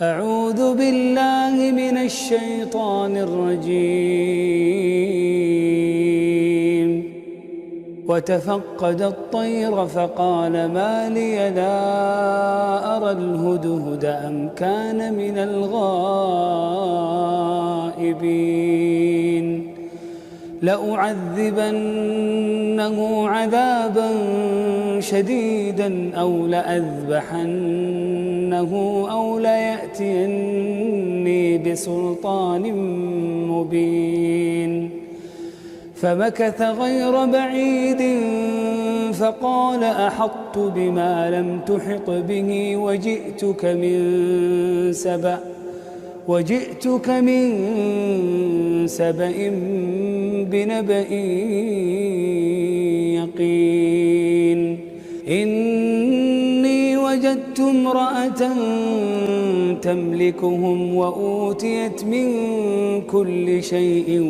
أعوذ بالله من الشيطان الرجيم. وتفقد الطير فقال ما لي لا أرى الهدهد أم كان من الغائبين لأعذبنه عذابا شديدا أو لأذبحنه أو ليأتيني بسلطان مبين. فمكث غير بعيد فقال أحطت بما لم تحط به وجئتك من سبأ بنبأ يقين. إني وجدت امرأة تملكهم وأوتيت من كل شيء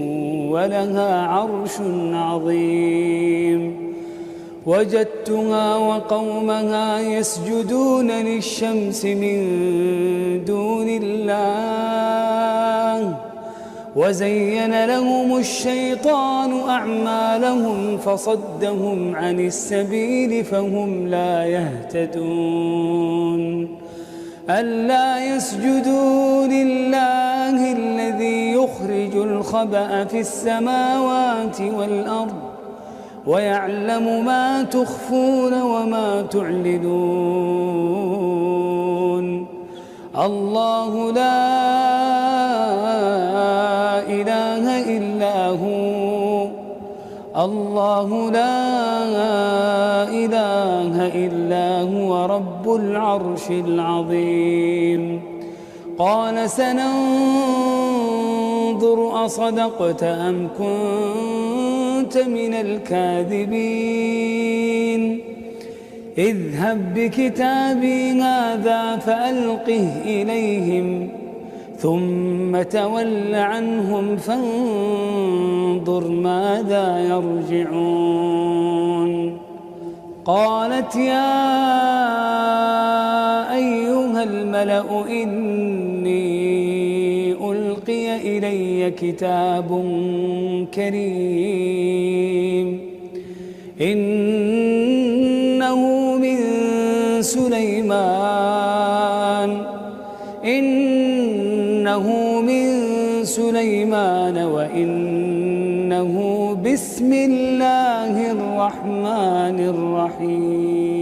ولها عرش عظيم. وجدتها وقومها يسجدون للشمس من دون الله وزين لهم الشيطان أعمالهم فصدهم عن السبيل فهم لا يهتدون. ألا يسجدوا لله الذي يخرج الخبأ في السماوات والأرض ويعلم ما تخفون وما تعلنون. الله لا إله إلا هو الله لا إله إلا هو رب العرش العظيم. قال سننظر أصدقت أم كنت من الكاذبين. اذهب بكتابي هذا فألقه إليهم ثم تول عنهم فانظر ماذا يرجعون. قالت يا أيها الملأ إني ألقي إلي كتاب كريم إنه من سليمان وإنه بسم الله الرحمن الرحيم.